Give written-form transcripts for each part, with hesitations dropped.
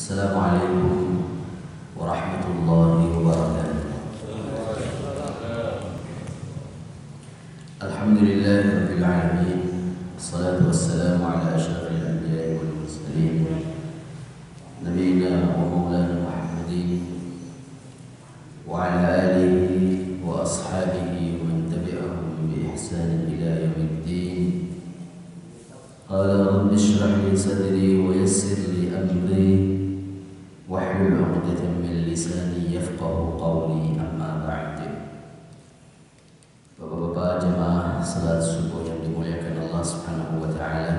Assalamualaikum warahmatullahi wabarakatuh. Alhamdulillahirabbil alamin. Wassalatu wassalamu ala asyrafil anbiya'i wal mursalin. Nabiyina wa maulana Muhammadin wa ala alihi wa ashabihi wa man tabi'ahum bi ihsanin ila yaumiddin. Qala rabbi shrah li sadri wa yassir li amri wahlul 'uqdatam min lisani yafqahu qawli, amma ba'd. Bapak-bapak jemaah salat subuh yang dimuliakan Allah Subhanahu wa taala,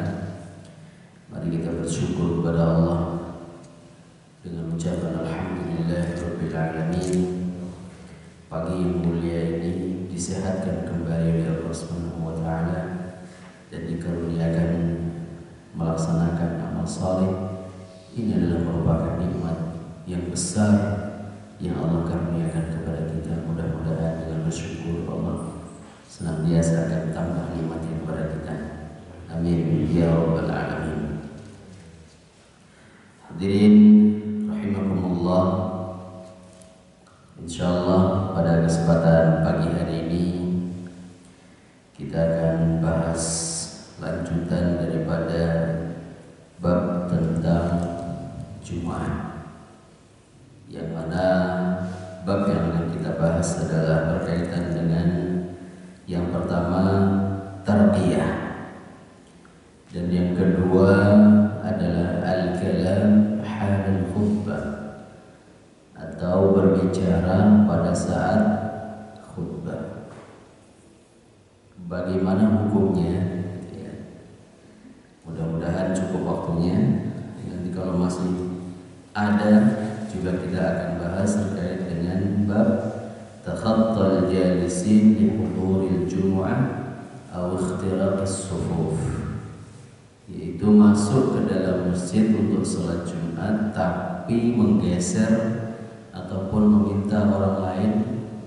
mari kita bersyukur kepada Allah dengan ucapan alhamdulillahirabbil alamin. Pagi yang mulia ini disehatkan kembali oleh Allah Subhanahu wa taala dan dikaruniakan melaksanakan amal saleh. Ini adalah merupakan nikmat yang besar yang Allah karuniakan kepada kita. Mudah-mudahan dengan bersyukur Allah senantiasa akan tambah nikmatnya kepada kita. Amin ya rabbal alamin. Hadirin rahimakumullah, insyaallah pada kesempatan pagi hari ini kita akan bahas lanjutan daripada bab tentang Jumat, yang mana bab yang akan kita bahas adalah berkaitan dengan yang pertama tarbiyah, dan yang kedua adalah al-kalam halal khutbah, atau berbicara pada saat khutbah. Bagaimana hukumnya? Mudah-mudahan cukup waktunya. Nanti kalau masih ada juga kita akan bahas terkait dengan bab takhattal jalisin li huduril jumu'ah aw ikhtiraqis sufuf, yaitu masuk ke dalam masjid untuk salat Jumat tapi menggeser ataupun meminta orang lain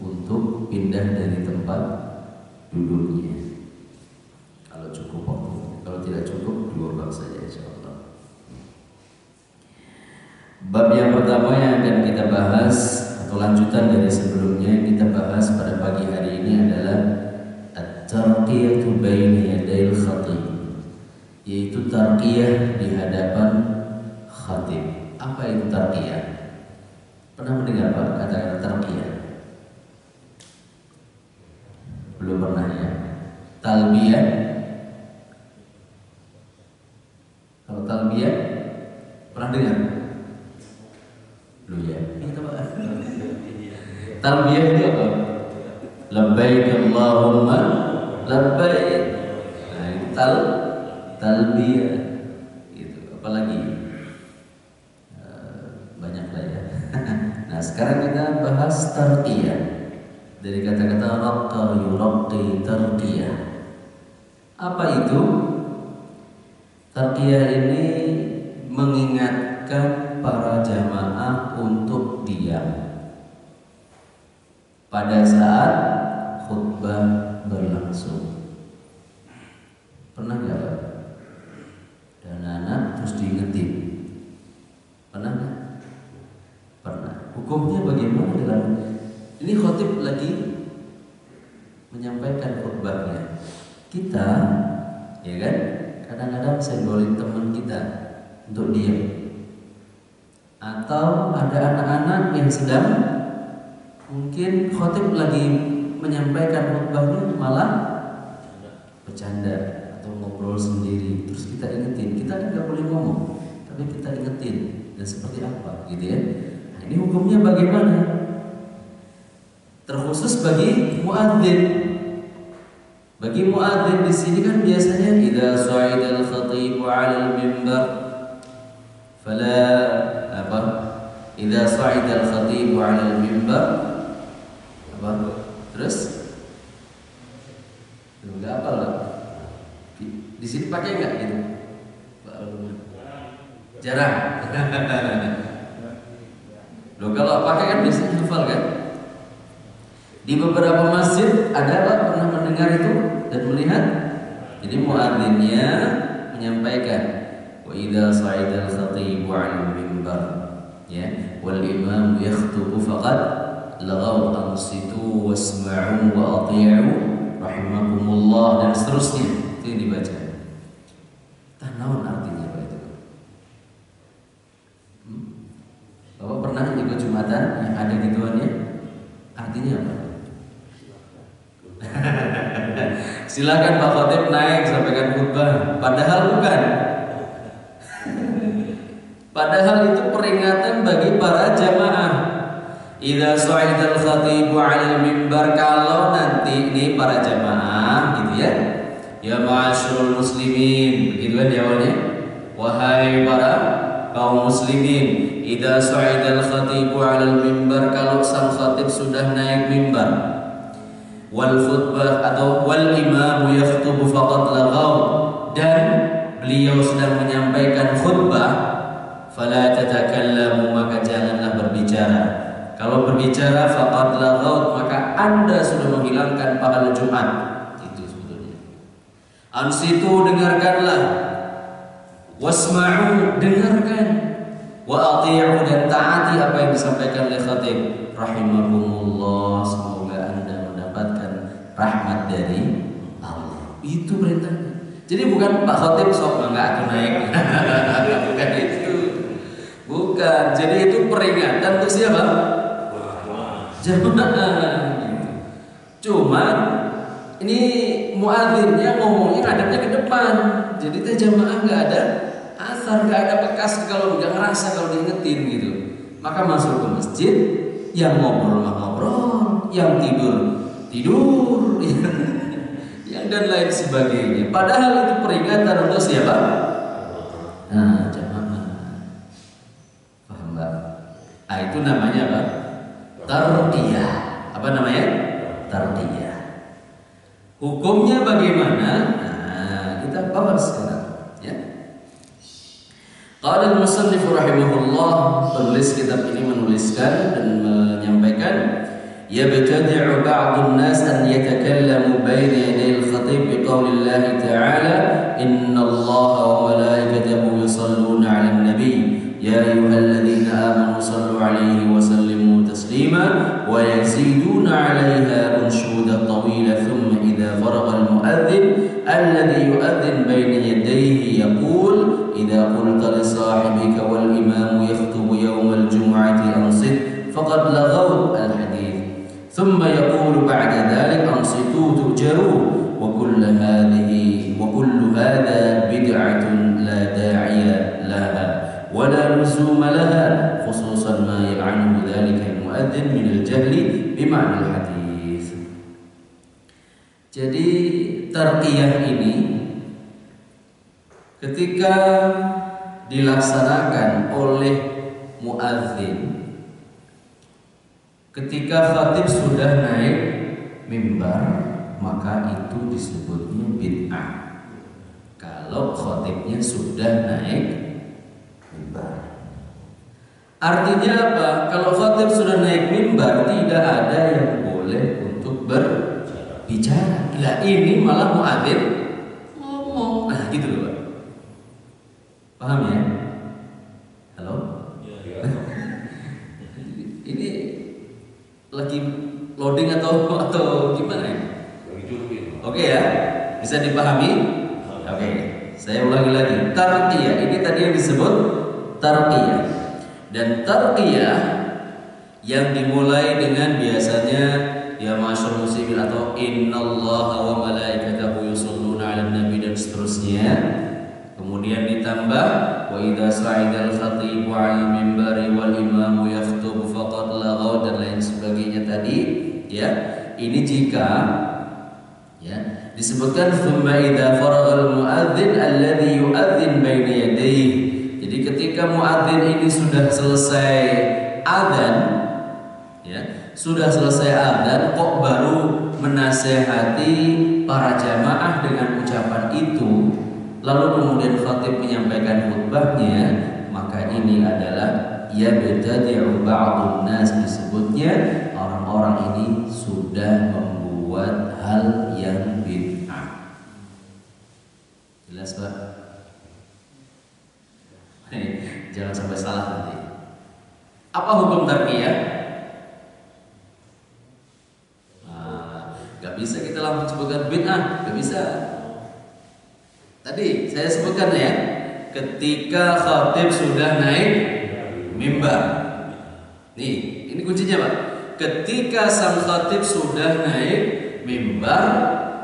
untuk pindah dari tempat duduknya. Kalau cukup waktu, kalau tidak cukup dua bab saja insyaallah. Bab yang pertama yang akan kita bahas atau lanjutan dari sebelumnya yang kita bahas pada pagi hari ini adalah at-tarqiyatu baina yadayil khatib, yaitu tarqiyah di hadapan khatib. Apa itu tarqiyah? Pernah mendengar Pak kata-kata tarqiyah? Belum pernah ya? Talbiyah. Kalau talbiyah pernah dengar? Belum ya? Talbiyah itu apa? Labbaik Allahumma labbaik. Nah, itu talbiyah. Itu apalagi? Banyak lah ya. Nah, sekarang kita bahas tarqiyah. Dari kata-kata raqqa yuraqi tarqiyah. Apa itu? Tarqiyah ini mengingatkan para jamaah untuk diam pada saat khutbah berlangsung. Pernah nggak Pak? Dan anak terus diingetin. Pernah nggak? Pernah. Hukumnya bagaimana dalam ini? Khotib lagi menyampaikan khutbahnya. Kita, ya kan? Kadang-kadang senggolin teman kita untuk diam. Atau ada anak-anak yang sedang mungkin khotib lagi menyampaikan khutbahnya malah bercanda atau ngobrol sendiri. Terus kita ingetin, kita kan nggak boleh ngomong, tapi kita ingetin dan seperti apa, gitu ya. Nah, ini hukumnya bagaimana? Terkhusus bagi muadzin. Bagi muadzin di sini kan biasanya idza sa'ida al-khatib 'ala al-mimbar fala apa? Idza sa'ida al-khatib 'ala al-mimbar apa? Terus enggak apa lah. Di sini pakai enggak gitu? Jarang. Loh, kalau pakai kan biasanya hafal kan? Di beberapa masjid ada Pak pernah mendengar itu dan melihat. Jadi muadzinnya menyampaikan wa idza sa'ida al-khatibu 'ala al-mimbar Ya, wal imam yakhutubu faqad laghaw ansitu wasma'u wa ati'u rahimakumullah dan seterusnya. Itu yang dibaca. Naon artinya Pak itu? Bapak pernah ikut Jumatan yang ada gituannya? Artinya apa? Silakan Pak Khatib naik sampaikan khutbah. Padahal bukan. Padahal itu peringatan bagi para jamaah. Idza sa'idal khatibu 'alal mimbar, kalau nanti ini para jamaah gitu ya. Ya ma'asyiral muslimin, begitu kan di awalnya. Wahai para kaum muslimin, idza sa'idal khatibu 'alal mimbar, kalau sang khatib sudah naik mimbar. Wal khutbah atau wal imamu yakhutubu faqad laghaw, dan beliau sedang menyampaikan khutbah, fala tatakallamu, maka janganlah berbicara. Kalau berbicara faqad laghaw, maka Anda sudah menghilangkan pahala Jumat. Itu sebetulnya. Ansitu, dengarkanlah. Wasma'u, dengarkan. Wa ati'u, dan taati apa yang disampaikan oleh khatib. Rahimakumullah, semoga Anda mendapatkan rahmat dari Allah. Itu perintahnya. Jadi bukan Pak Khatib sok enggak atau naik. Bukan itu. Bukan. Jadi itu peringatan untuk siapa? Jamaah. Cuman ini muadzinnya ngomongnya ngadepnya ke depan. Jadi teh jamaah enggak ada asar, enggak ada bekas kalau enggak ngerasa kalau diingetin gitu. Maka masuk ke masjid, yang ngobrol mah ngobrol, yang tidur tidur, yang dan lain sebagainya. Padahal itu peringatan untuk siapa? Nah, jamaah. Paham Mbak? Ah, itu namanya apa? Tarbiyah. Apa namanya? Tarbiyah. Hukumnya bagaimana? Nah, kita bahas sekarang, ya. Qala al-musannif rahimahullah, penulis kitab ini menuliskan dan menyampaikan, يبتدع بعض الناس أن يتكلموا بين يدي الخطيب بقول الله تعالى إن الله وملائكته يصلون على النبي يا أيها الذين آمنوا صلوا عليه وسلموا تسليما ويزيدون عليها أنشودا طويلة ثم إذا فرغ المؤذن الذي يؤذن بين يديه يقول إذا قلت لصاحبك والإمام يخطب يوم الجمعة أنصت فقد لغوت الحديث ثم يقول بعد ذلك أنصتوا تؤجروا وكل هذا بدعة لا داعي لها ولا لزوم لها خصوصا ما يعنه ذلك المؤذن من الجهل بمعنى الحديث. Jadi tarqiyah ini ketika dilaksanakan oleh muadzin, ketika khatib sudah naik mimbar, maka itu disebutnya bid'ah. Kalau khatibnya sudah naik mimbar. Artinya apa? Kalau khatib sudah naik mimbar, tidak ada yang boleh untuk berbicara. Lah ini malah muadzin ngomong. Nah, gitu loh, Pak. Paham ya? Halo? Ya. Ini lagi loading atau gimana ya? Oke ya, bisa dipahami? Oke, saya ulangi lagi. Tarqiyah ini tadi yang disebut tarqiyah. Dan tarqiyah yang dimulai dengan biasanya ya ma'asyiral muslimin atau innallaha wa malaikatahu yusholluna 'alan nabi dan seterusnya. Kemudian ditambah wa idza sa'idal khatibu 'alal minbari wal imamu yakhtub faqad laghaw dan lain sebagainya tadi, ya. Ini jika ya disebutkan thumma idza faraghal muadzin alladhi yu'adzin baina yadayhi. Jadi ketika muadzin ini sudah selesai adzan, ya, sudah selesai adzan kok baru menasehati para jamaah dengan ucapan itu, lalu kemudian khatib menyampaikan khutbahnya, maka ini adalah yabtadi'u ba'dun nas, disebutnya orang-orang ini sudah membuat hal yang bid'ah. Jelas, Pak? Jangan sampai salah nanti. Apa hukum tarkiyah? Gak bisa kita langsung sebutkan bid'ah, gak bisa. Tadi saya sebutkan ya, ketika khatib sudah naik mimbar. Nih, ini kuncinya Pak. Ketika sang khatib sudah naik mimbar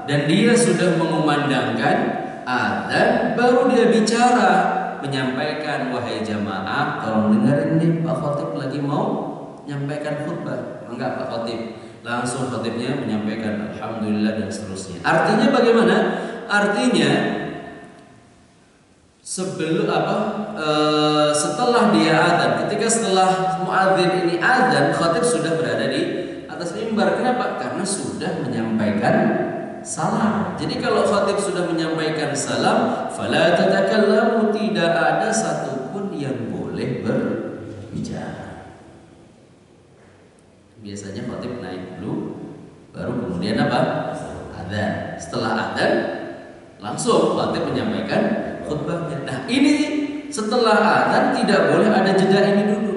dan dia sudah mengumandangkan adzan, baru dia bicara, menyampaikan, wahai jamaah, tolong dengerin nih, Pak Khatib lagi mau menyampaikan khutbah. Enggak, Pak Khatib. Langsung khatibnya menyampaikan alhamdulillah dan seterusnya. Artinya bagaimana? Artinya setelah dia adzan, ketika setelah muadzin ini adzan, khatib sudah berada di atas mimbar. Kenapa? Karena sudah menyampaikan salam. Jadi kalau khatib sudah menyampaikan salam, fala tatakallamu, tidak ada satupun yang boleh berbicara. Biasanya khatib naik dulu, baru kemudian apa? Adzan. Setelah adzan, langsung khatib menyampaikan khutbahnya. Nah, ini setelah adzan tidak boleh ada jeda ini dulu.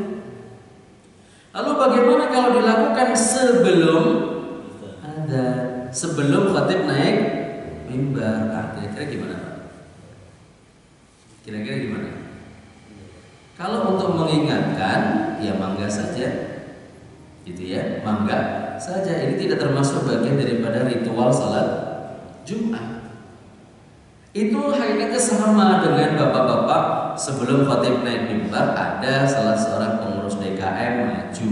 Lalu bagaimana kalau dilakukan sebelum adzan, sebelum khatib naik mimbar? Kira-kira gimana, Pak? Kira-kira gimana? Kalau untuk mengingatkan, ya mangga saja. Gitu ya, mangga saja. Ini tidak termasuk bagian daripada ritual salat Jumat. Itu hakikatnya sama dengan bapak-bapak sebelum khatib naik mimbar, ada salah seorang pengurus DKM maju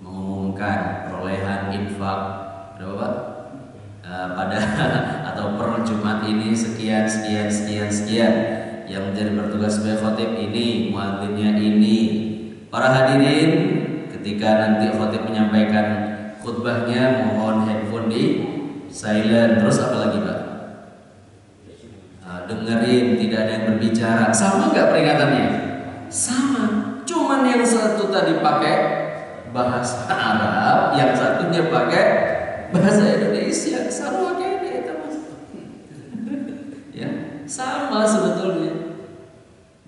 mengumumkan perolehan infak berapa Pak? Pada atau per Jumat ini sekian. Yang menjadi bertugas sebagai khatib ini, muadzinnya ini. Para hadirin, ketika nanti khatib menyampaikan khutbahnya, mohon handphone di silent. Terus apa lagi Pak? Dengerin, tidak ada yang berbicara. Sama nggak peringatannya? Sama. Cuman yang satu tadi pakai bahasa Arab, yang satunya pakai bahasa Indonesia. Sama kayak itu Mas. Ya, sama sebetulnya.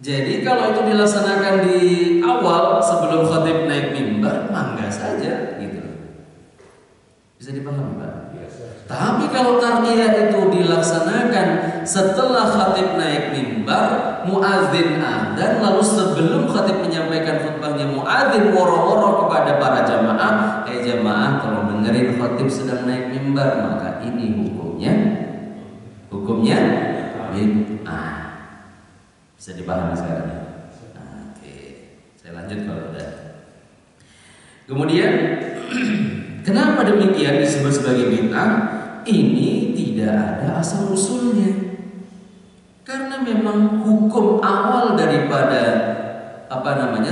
Jadi kalau itu dilaksanakan di awal sebelum khatib naik mimbar, mangga saja gitu. Bisa dipahami Pak? Tapi kalau tarkiyah itu dilaksanakan setelah khatib naik mimbar, muadzin adzan, lalu sebelum khatib menyampaikan khutbahnya, muadzin woro-woro kepada para jamaah, jamaah tolong dengerin khatib sedang naik mimbar, maka ini hukumnya bid'ah. Bisa dipahami sekarang? Oke, saya lanjut kalau udah. Kemudian, kenapa demikian disebut sebagai bid'ah? Ini tidak ada asal usulnya. Karena memang hukum awal daripada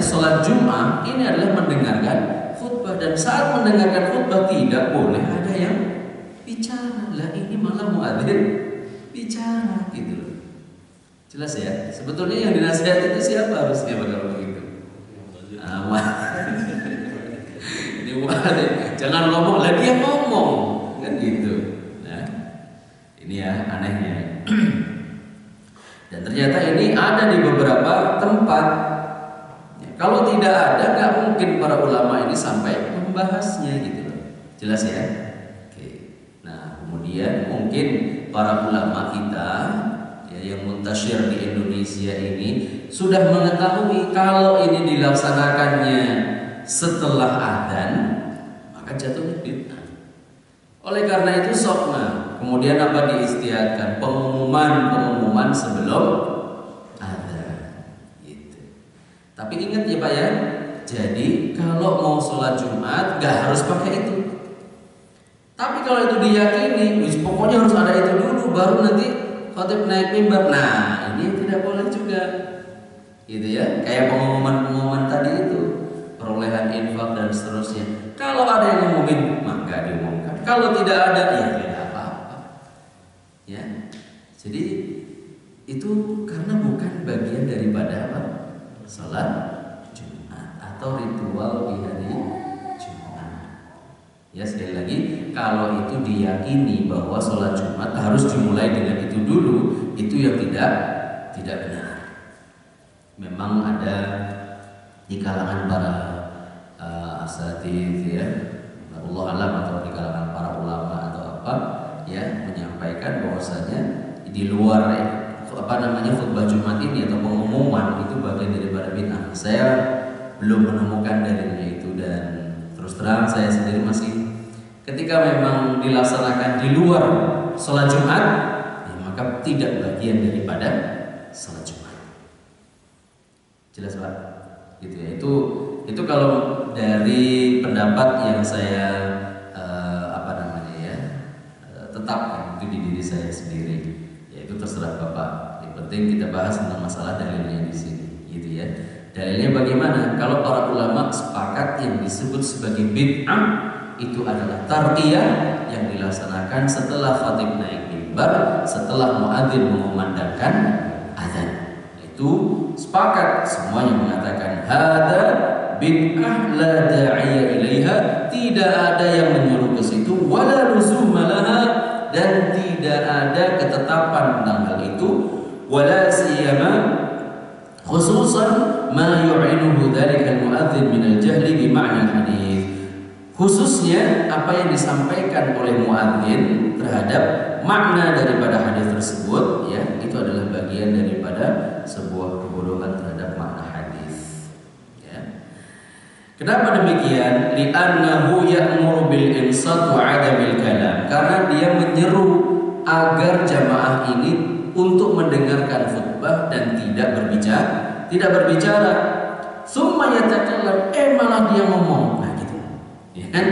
sholat Jumat ini adalah mendengarkan khutbah, dan saat mendengarkan khutbah tidak boleh ada yang bicara. Lah ini malah muadzin bicara gitu loh. Jelas ya? Sebetulnya yang dinasihati itu siapa harusnya kalau begitu? Ini muadzin, jangan ngomong, lah dia ngomong kan gitu. Nah, ini ya anehnya. Dan ternyata ini ada di beberapa tempat. Ya, kalau tidak ada, nggak mungkin para ulama ini sampai membahasnya gitu loh. Jelas ya? Oke. Nah, kemudian mungkin para ulama kita yang muntasyir di Indonesia ini sudah mengetahui kalau ini dilaksanakannya setelah adzan, maka jatuhnya bid'ah. Oleh karena itu sokna, kemudian apa diistiadatkan? Pengumuman sebelum adzan. Gitu. Tapi ingat ya Pak ya, jadi kalau mau sholat Jumat gak harus pakai itu. Tapi kalau itu diyakini, pokoknya harus ada itu dulu, baru nanti khatib naik mimbar. Nah, ini tidak boleh juga. Gitu ya. Kayak pengumuman tadi itu, perolehan infak dan seterusnya. Kalau ada yang ngumumin, maka diumumkan. Kalau tidak ada, ya tidak apa-apa. Ya. Jadi itu karena bukan bagian daripada apa? Salat Jumat atau ritual di hari Jumat. Ya, sekali lagi, kalau itu diyakini bahwa sholat Jumat harus dimulai dengan itu dulu, itu yang tidak benar. Memang ada di kalangan para asatidz ya, Allah alam, atau di kalangan para ulama atau apa ya, menyampaikan bahwasanya di luar khutbah Jumat ini atau pengumuman itu bagian daripada bid'ah. Saya belum menemukan dalilnya itu, dan terus terang saya sendiri masih, ketika memang dilaksanakan di luar sholat Jumat ya, maka tidak bagian daripada sholat Jumat. Jelas Pak? Gitu ya. Itu kalau dari pendapat yang saya tetapkan itu di diri saya sendiri. Ya itu terserah Bapak. Yang penting kita bahas tentang masalah dalilnya di sini, gitu ya. Dalilnya bagaimana? Kalau para ulama sepakat yang disebut sebagai bid'ah itu adalah tarqiyah yang dilaksanakan setelah khatib naik mimbar, setelah muadzin mengumandangkan azan. Itu sepakat semuanya mengatakan hada bid'ah la da'iya ilaiha, tidak ada yang menyuruh ke situ, wala luzuma laha, dan tidak ada ketetapan tentang hal itu, wala siyama khususan ma yu'inuhu dzalika al-mu'adzin min al-jahli bi ma'na al-hadits. Khususnya apa yang disampaikan oleh muadzin terhadap makna daripada hadis tersebut ya, itu adalah bagian daripada sebuah kebodohan terhadap makna hadis. Ya. Kenapa demikian? Li'annahu ya'muru bil insat wa 'adamil kalam. Karena dia menyeru agar jamaah ini untuk mendengarkan khutbah dan tidak berbicara. Summa yatakallam, malah dia ngomong. Nah gitu. Ya kan?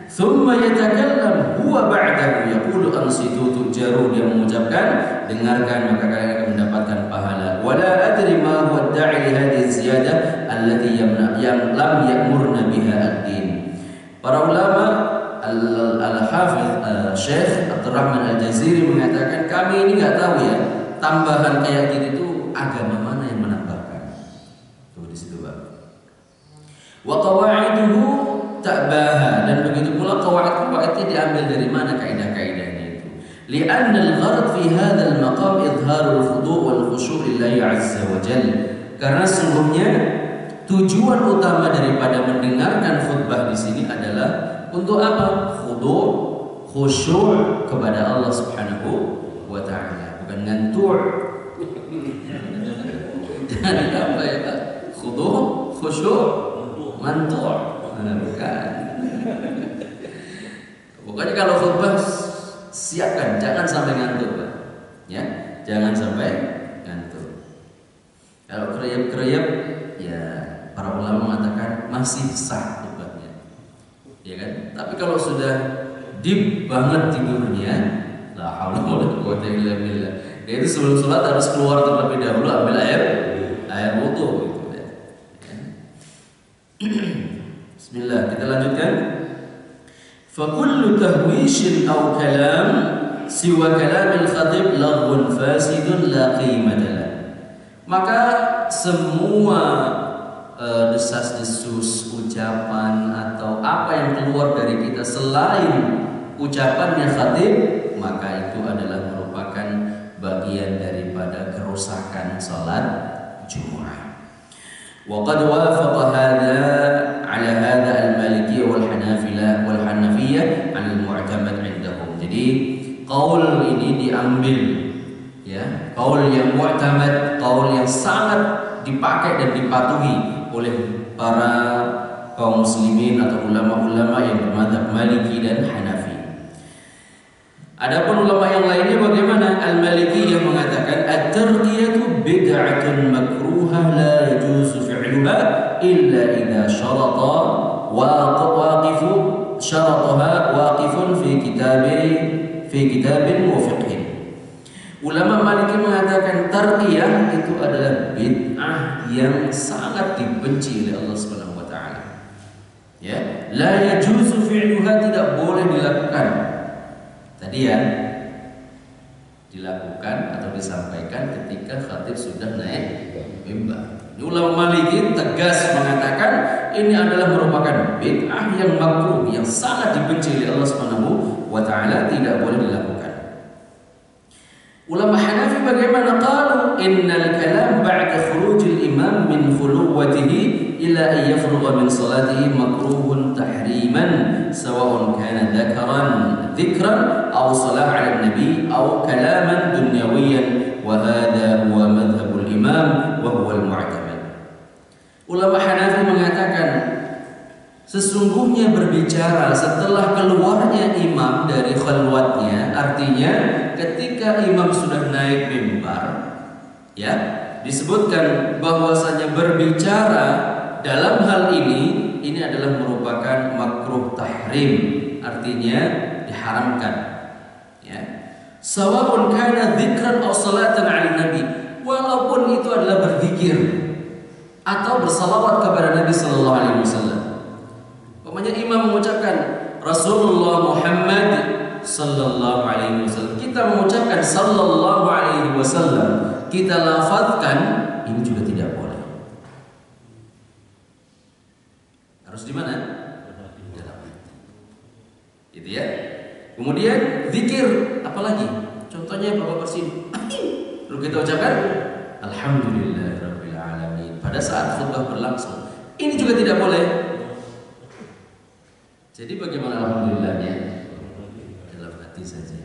Summa yatakallam huwa ba'dahu yaqulu ansitu tujaru, dia mengucapkan dengarkan maka kalian akan mendapatkan pahala. Wala adri ma huwa da'i li hadhihi ziyadah allati yang lam ya'murna biha ad-din. Para ulama Al-Hafiz Syekh Abdurrahman Al-Jaziri mengatakan, kami ini enggak tahu ya tambahan kayak gitu itu agama mana yang menambahkan. Tuh di situ Pak. Wa qawaiduhu ta'baha, dan begitu pula qawaid-qawaidnya diambil dari mana kaidah-kaidahnya itu. Li'anna al-gharad fi hadzal maqam idharul khudu' wal khusyu' lillahi 'azza wa jalla. Karena sungguhnya tujuan utama daripada mendengarkan khutbah di sini adalah untuk apa? Khudu', khusyuk kepada Allah Subhanahu wa taala, bukan ngantur. Jangan apa ya Pak? Khudu', khusyuk, mantur. Bukan. Pokoknya kalau khutbah siapkan, jangan sampai ngantuk, Pak. Ya, jangan sampai ngantuk. Kalau kereyep-kereyep, ya para ulama mengatakan masih sah khutbahnya, ya kan? Tapi kalau sudah deep banget tidurnya, la haula wala quwwata illa billah. Dia itu sebelum sholat harus keluar terlebih dahulu ambil air wudu gitu ya. Bismillah, kita lanjutkan. Fa kullu tahwishin aw kalam siwa kalamil khatib laghun fasidun la qimata lah. Maka semua desas-desus ucapan atau apa yang keluar dari kita selain ucapannya khatib, maka itu adalah merupakan bagian daripada kerusakan salat Jumat. Wa qad wafaqa hadha ala hadha al-Malikiyah wal Hanafiyah an al-mu'tamad indahum. Jadi qaul ini diambil ya, qaul yang mu'tamad, qaul yang sangat dipakai dan dipatuhi oleh para kaum muslimin atau ulama-ulama yang bermadzhab Maliki dan Hanafi. Adapun ulama yang lainnya bagaimana? Al-Malikiyah mengatakan at-tarqiyatu bid'atun makruhah la yajuzu fi'luha illa idza syarata waqifun fi kitabin wa fiqhin. Ulama Maliki mengatakan tarqiyah itu adalah bid'ah yang sangat dibenci oleh Allah Subhanahu wa taala. Ya, la yajuzu fi'luha, tidak boleh dilakukan. Tadi ya, dilakukan atau disampaikan ketika khatib sudah naik mimbar. Ulama Maliki tegas mengatakan ini adalah merupakan bid'ah yang makruh, yang sangat dibenci oleh Allah Subhanahu wa taala, tidak boleh dilakukan. Ulama Hanafi bagaimana? Qalu innal kalam ba'da khurujil imam min khuluwatihi illa an yafrugha min salatihi makruhun tahriman sawa'un kana dhikran aw salah 'ala nabi aw kalaman dunyawiyan wa hadha huwa madhhabul imam wa huwa al-mu'tamad. Ulama Hanafi mengatakan sesungguhnya berbicara setelah keluarnya imam dari khalwatnya, artinya ketika imam sudah naik mimbar, ya, disebutkan bahwasanya berbicara dalam hal ini adalah merupakan makruh tahrim, artinya diharamkan, ya. Sawa'un kana dzikran aw salatan 'ala nabi, walaupun itu adalah berzikir atau bersalawat kepada Nabi sallallahu alaihi wasallam. Umpamanya imam mengucapkan Rasulullah Muhammad sallallahu alaihi wasallam, kita mengucapkan sallallahu alaihi wasallam, kita lafazkan, ini juga tidak boleh. Harus di mana? Dalam hati. Gitu ya. Kemudian zikir, apalagi? Contohnya Bapak bersin. Lalu kita ucapkan Alhamdulillahirabbil alamin pada saat khutbah berlangsung. Ini juga tidak boleh. Jadi bagaimana alhamdulillahnya? Dalam hati saja.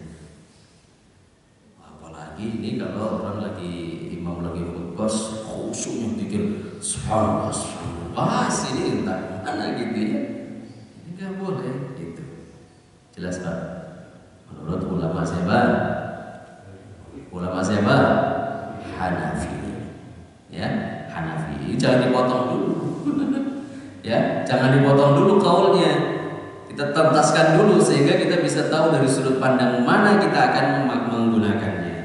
Apalagi ini kalau orang lagi imam lagi khutbah khusyuknya pikir subhanallah subhanallah, ini entah mana gitu ya. Ini nggak boleh gitu. Jelas Pak? Menurut ulama siapa? Ulama siapa? Hanafi. Ya, Hanafi. Jangan dipotong dulu. Ya, jangan dipotong dulu kaulnya. Kita tuntaskan dulu sehingga kita bisa tahu dari sudut pandang mana kita akan menggunakannya.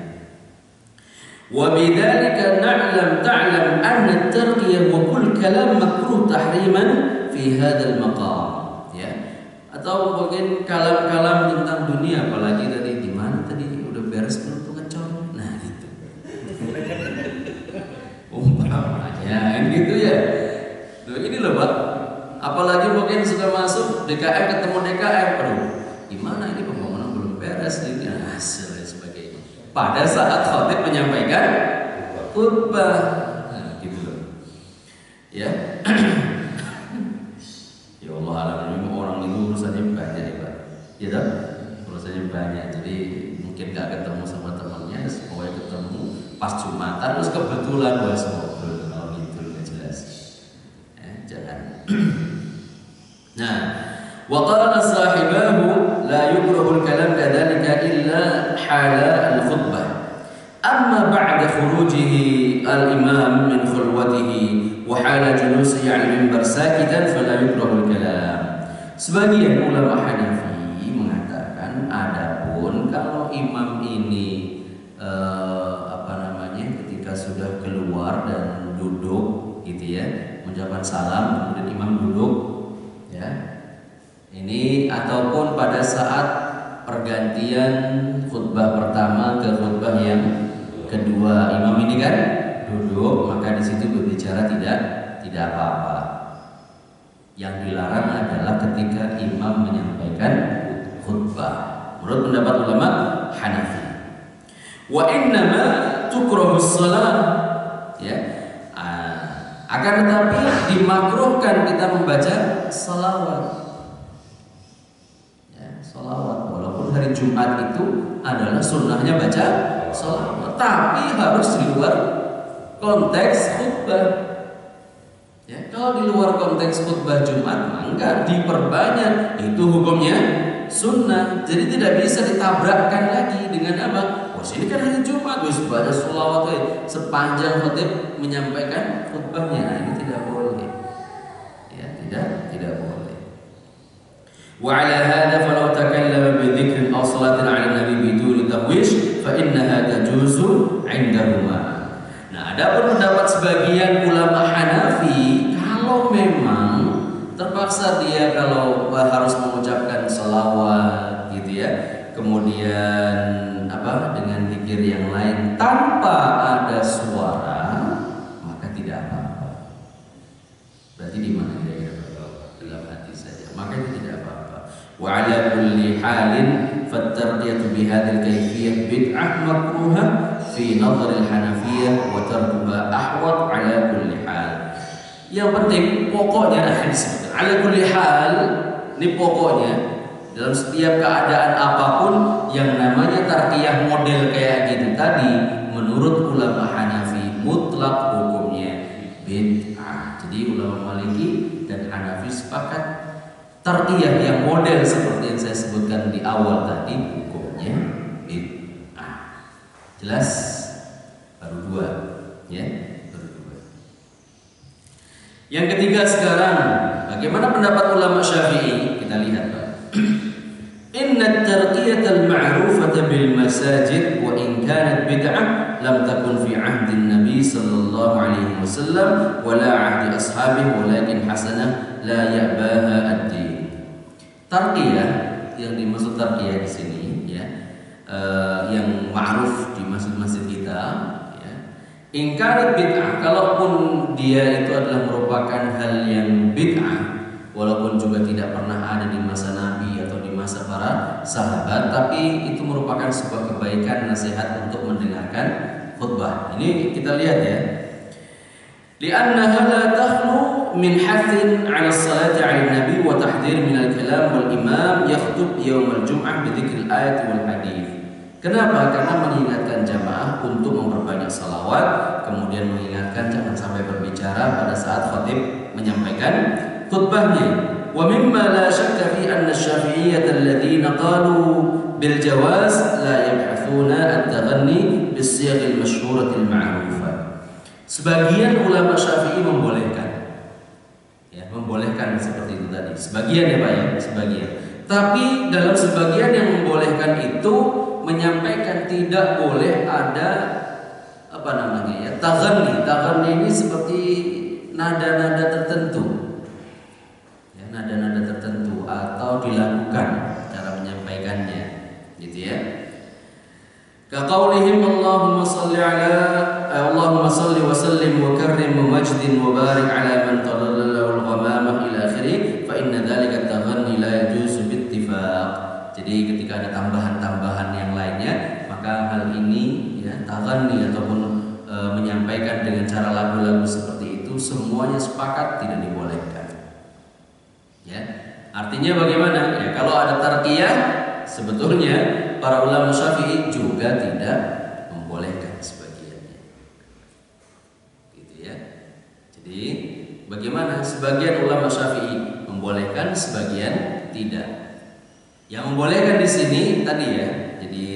Wa bidzalika ta'lam anna at-tarqiyah wa kull kalam makruh tahriman fi hadzal maqam, ya. Atau mungkin kalam-kalam tentang dunia, apalagi tadi di mana tadi udah beres belum tuh ngecor. Nah, gitu. Umpamanya gitu ya. Loh, ini loh, Pak. Apalagi mungkin sudah masuk DKM ketemu DKM, aduh, gimana ini pembangunan belum beres ini, hasil dan sebagainya. Pada saat khatib menyampaikan khutbah, nah, gitu loh, ya. Ya Allah, alhamdulillah orang itu urusannya banyak ya Pak, ya tak? Urusannya banyak, jadi mungkin gak ketemu sama temannya, pokoknya ketemu pas Jumatan, terus kebetulan bahas ngobrol, kalau gitu nggak jelas, ya, jangan. Nah, wa qala sahibahu la yukrahu al-kalam kadzalika illa hala al-khutbah. Amma ba'da khurujihi al-imam min khulwatihi wa hala julusihi 'ala al-minbar sakitan fala yukrahu al-kalam. Sebagian ulama Hanafi mengatakan adapun kalau imam ini ketika sudah keluar dan duduk gitu ya, mengucapkan salam kemudian imam duduk, ya, ini ataupun pada saat pergantian khutbah pertama ke khutbah yang kedua, imam ini kan duduk, maka di situ berbicara tidak apa-apa. Yang dilarang adalah ketika imam menyampaikan khutbah. Menurut pendapat ulama Hanafi. Wa innama tukrahu shalah, ya. Akan tetapi dimakruhkan kita membaca salawat, ya, salawat. Walaupun hari Jumat itu adalah sunnahnya baca salawat, tapi harus di luar konteks khutbah. Ya, kalau di luar konteks khutbah Jumat, maka diperbanyak. Itu hukumnya sunnah. Jadi tidak bisa ditabrakkan lagi dengan apa? Ini kan hari Jumat, wis baca sholawat sepanjang khatib menyampaikan khutbahnya. Nah, ini tidak boleh. Ya, tidak boleh. Wa 'ala hadha falau takallama bi dzikrin aw salatin 'ala nabi bidun tahwish fa innaha tajuzu 'indahuma. Nah, ada pendapat sebagian ulama Hanafi kalau memang terpaksa dia kalau harus mengucapkan sholawat gitu ya, kemudian dengan zikir yang lain tanpa ada suara, maka tidak apa-apa. Berarti di mana dia dalam hati saja, maka tidak apa-apa. Wa 'ala kulli halin fatarqiyatu bi hadhil kayfiyah bid'ah makruhah fi nadhar al-Hanafiyyah wa tarkuha ahwat 'ala kulli hal. Yang penting pokoknya disebutkan. Ala kulli hal, ini pokoknya dalam setiap keadaan apapun yang namanya tarqiyah model kayak gitu tadi, menurut ulama Hanafi mutlak hukumnya bid'ah. Jadi ulama Maliki dan Hanafi sepakat tarqiyah yang model seperti yang saya sebutkan di awal tadi hukumnya bid'ah. Jelas? Baru dua, ya. Baru dua. Yang ketiga sekarang, bagaimana pendapat ulama Syafi'i? Kita lihat, Pak. Inna at-tarqiyah al-ma'rufah bil masajid wa in kanat bid'ah lam takun fi 'ahdi an-nabi sallallahu alaihi wasallam wa la 'ahdi ashabihi walakin hasanah la ya'baha ad-din. Tarqiyah, yang dimaksud tarqiyah di sini ya, yang ma'ruf di masjid-masjid kita ya. In kanat bid'ah, kalaupun dia itu adalah merupakan hal yang bid'ah, walaupun juga tidak pernah ada di masa Nabi atau di masa para sahabat, tapi itu merupakan sebuah kebaikan, nasihat untuk mendengarkan khutbah. Ini kita lihat ya. Li'annaha la takhlu min hathin 'ala as-salati 'ala an-nabi wa tahdhir min al-kalam wal imam yakhtub yawm al-jum'ah bi dzikr al-ayat wal hadith. Kenapa? Karena mengingatkan jamaah untuk memperbanyak salawat, kemudian mengingatkan jangan sampai berbicara pada saat khatib menyampaikan khutbahnya. Wa mimma la syakka fi anna asy-syafi'iyyah alladziina qalu bil jawaz la yabhathuna at-taghanni bis-siyagh al-masyhurah al-ma'rufah. Sebagian ulama Syafi'i membolehkan. Ya, membolehkan seperti itu tadi. Sebagian ya Pak ya, sebagian. Tapi dalam sebagian yang membolehkan itu menyampaikan tidak boleh ada apa namanya ya, taghanni. Taghanni ini seperti nada-nada tertentu. Nada-nada tertentu atau dilakukan cara menyampaikannya, gitu ya. Kaqaulihim Allahumma salli wa sallim wa karrim wa majdin wa barik ala man tadallala wal ghamamah ila akhirih fa inna dzalika taghanni la yajuzu bittifaq. Jadi ketika ada tambahan-tambahan yang lainnya, maka hal ini ya taghanni ataupun menyampaikan dengan cara lagu-lagu seperti itu semuanya sepakat tidak dibolehkan. Ya, artinya bagaimana? Ya, kalau ada tarqiyah, sebetulnya para ulama Syafi'i juga tidak membolehkan sebagiannya. Gitu ya. Jadi, bagaimana? Sebagian ulama Syafi'i membolehkan, sebagian tidak. Yang membolehkan di sini tadi ya. Jadi,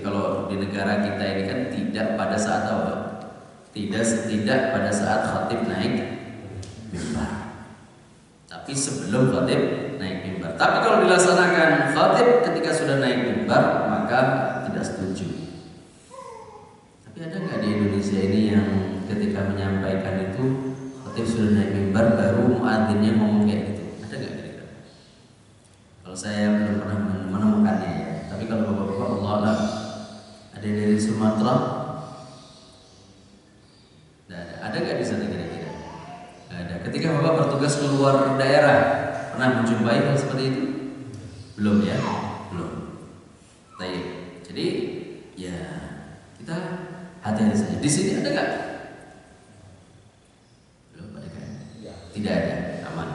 kalau di negara kita ini kan tidak pada saat apa? Tidak pada saat khatib naik mimbar. Tapi sebelum khatib naik mimbar. Tapi kalau dilaksanakan khatib ketika sudah naik mimbar, maka tidak setuju. Tapi ada nggak di Indonesia ini yang ketika menyampaikan itu khatib sudah naik mimbar baru muadzinnya ngomong kayak gitu? Ada nggak kira-kira? Kalau saya belum pernah menemukannya ya. Tapi kalau bapak-bapak Allah alam, ada yang dari Sumatera? Ada nggak di sana kira-kira? Ada. Ketika bapak bertugas keluar daerah, pernah menjumpai hal seperti itu? Belum ya? Belum. Baik. Jadi ya kita hati-hati saja. Di sini ada nggak? Belum ada kan? Tidak ada. Aman.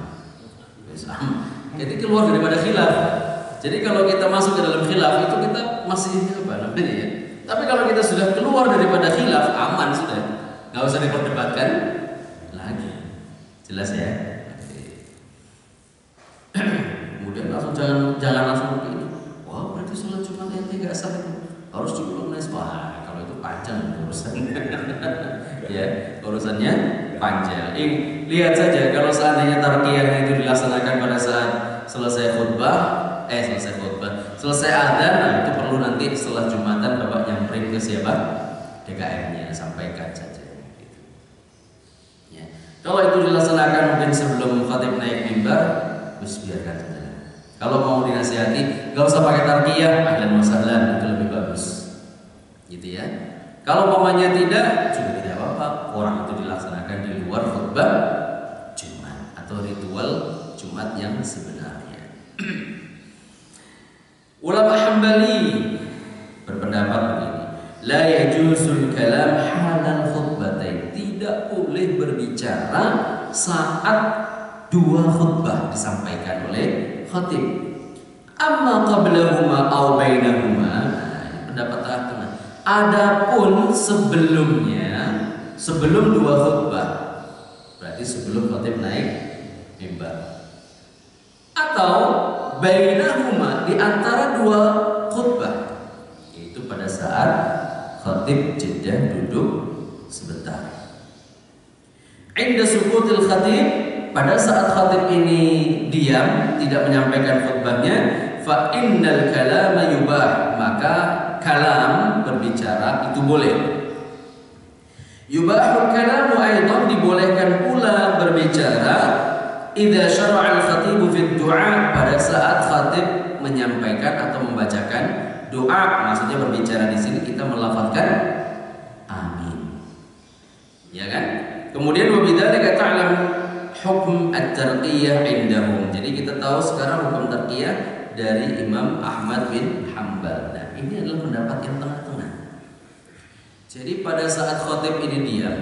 Jadi keluar daripada khilaf. Jadi kalau kita masuk ke dalam khilaf itu kita masih apa namanya ya? Tapi kalau kita sudah keluar daripada khilaf, aman sudah. Nggak usah diperdebatkan lagi. Jelas ya? Kemudian langsung jangan langsung begini. Wah, berarti sholat Jumat ente nggak sah itu. Harus diulang nes. Wah, kalau itu panjang urusannya. Ya, urusannya panjang. Lihat saja kalau seandainya tarqiyah itu dilaksanakan pada saat selesai adzan, nah itu perlu nanti setelah Jumatan Bapak nyamperin ke siapa? DKM-nya, sampaikan saja. Gitu. Ya. Kalau itu dilaksanakan mungkin sebelum khatib naik mimbar, terus biarkan saja. Kalau mau dinasihati, nggak usah pakai tarqiyah, ahlan wa sahlan, itu lebih bagus. Gitu ya. Kalau mamanya tidak, juga tidak apa-apa. Orang itu dilaksanakan di luar khutbah Jumat atau ritual Jumat yang sebenarnya. Ulama Hambali berpendapat begini, la yajuzul kalam halal khutbatain, tidak boleh berbicara saat dua khutbah disampaikan oleh khatib. Amma qablahuma aw bainahuma, pendapat tengah-tengah. Adapun sebelumnya, sebelum dua khutbah, berarti sebelum khatib naik mimbar, atau bainahuma, di antara dua khutbah, yaitu pada saat khatib jeda duduk sebentar. Inda sukutil khatib, pada saat khatib ini diam, tidak menyampaikan khutbahnya, fa innal kalama yubah, maka kalam, berbicara itu boleh. Yubahul kalamu aidan, dibolehkan pula berbicara idza syara'a al-khatibu fi du'a, pada saat khatib menyampaikan atau membacakan doa. Maksudnya berbicara di sini kita melafazkan amin. Ya kan? Kemudian wabidzalika ta'lam hukum at-tarqiyah indahum. Jadi kita tahu sekarang hukum tarqiyah dari Imam Ahmad bin Hanbal. Nah, ini adalah pendapat yang tengah-tengah. Jadi pada saat khatib ini diam,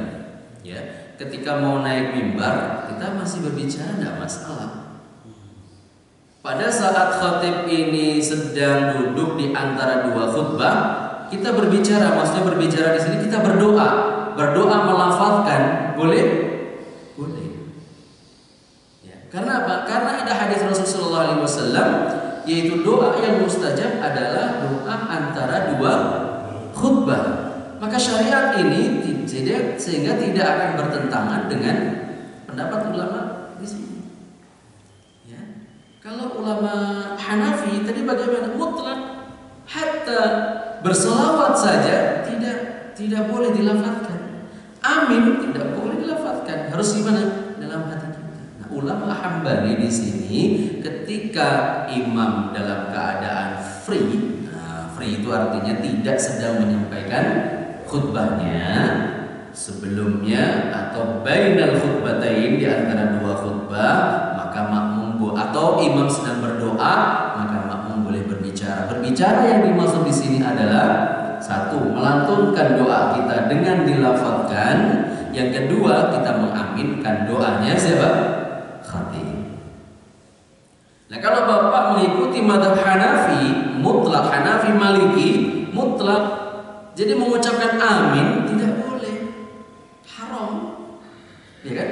ya, ketika mau naik mimbar kita masih berbicara, tidak masalah. Pada saat khatib ini sedang duduk di antara dua khutbah, kita berbicara, maksudnya berbicara di sini kita berdoa, melafazkan, boleh? Boleh. Ya, karena apa? Karena ada hadis Rasulullah SAW, yaitu doa yang mustajab adalah doa antara dua khutbah. Maka syariat ini sehingga tidak akan bertentangan dengan pendapat ulama di sini. Ya. Kalau ulama Hanafi tadi bagaimana? Mutlak, hatta berselawat saja tidak boleh dilafazkan. Amin tidak boleh dilafazkan. Harus gimana? Dalam hati kita. Nah, ulama Hambali di sini ketika imam dalam keadaan free, free itu artinya tidak sedang menyampaikan khutbahnya, sebelumnya atau bainal khutbatain, di antara dua khutbah, maka makmum atau imam sedang berdoa, maka makmum boleh berbicara. Berbicara yang dimaksud di sini adalah satu, melantunkan doa kita dengan dilafazkan. Yang kedua, kita mengaminkan doanya siapa? Khatib. Nah, kalau Bapak mengikuti mazhab Hanafi mutlak, Hanafi Maliki mutlak, jadi mengucapkan amin tidak boleh, haram, ya kan?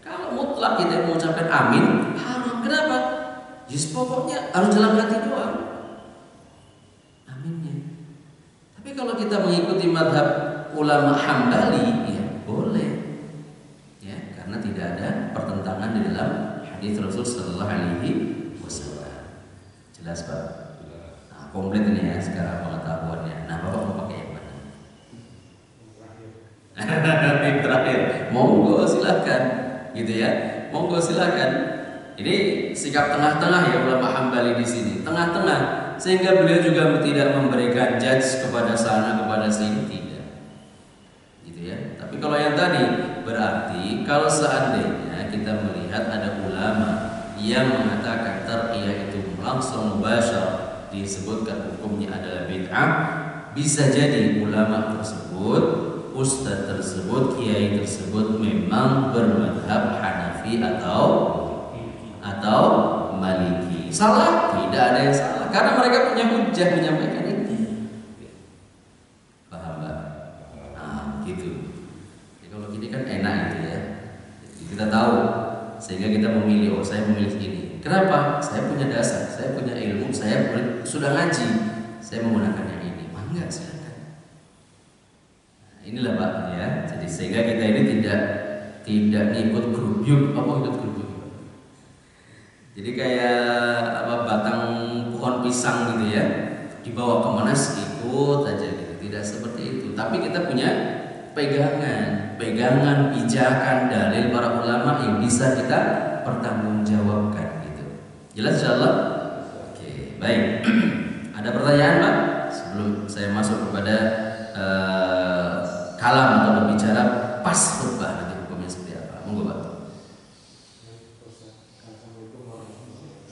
Kalau mutlak kita mengucapkan amin haram. Kenapa? Just pokoknya harus dalam hati doang aminnya. Tapi kalau kita mengikuti mazhab ulama Hambali, ya boleh, ya, karena tidak ada pertentangan di dalam hadis Rasul Sallallahu Alaihi Wasallam. Jelas Pak? Nah, komplit ini ya sekarang pengetahuannya. Nah, Bapak mau pakai yang mana? Yang terakhir, monggo silahkan, gitu ya. Monggo silahkan. Ini sikap tengah-tengah ya ulama Hambali di sini, tengah-tengah, sehingga beliau juga tidak memberikan judge kepada sana kepada sini, tidak, gitu ya. Tapi kalau yang tadi berarti kalau seandainya kita melihat ada ulama yang mengatakan tarqiyah itu langsung mubasyar, disebutkan hukumnya adalah bid'ah, bisa jadi ulama tersebut, ustadz tersebut, kiai tersebut memang bermadhab Hanafi atau Maliki. Salah? Tidak ada yang salah, karena mereka punya hujjah menyampaikan itu. Paham Mbak? Nah, gitu. Jadi kalau gini kan enak gitu ya. Jadi kita tahu, sehingga kita memilih. Oh, saya memilih ini. Kenapa? Saya punya dasar, saya punya ilmu, saya sudah ngaji, saya menggunakan yang ini. Enggak, silakan. Nah, inilah Pak ya. Jadi sehingga kita ini tidak ikut grup yuk. Apa ikut grup yuk? Jadi kayak batang pohon pisang gitu ya, dibawa ke Monas ikut aja gitu. Tidak seperti itu. Tapi kita punya pegangan, pijakan, dalil para ulama yang bisa kita pertanggungjawabkan gitu. Jelas insyaallah? Oke, baik. Ada pertanyaan Pak? Sebelum saya masuk kepada kalam atau berbicara pas khutbah, nanti hukumnya seperti apa? Monggo Pak.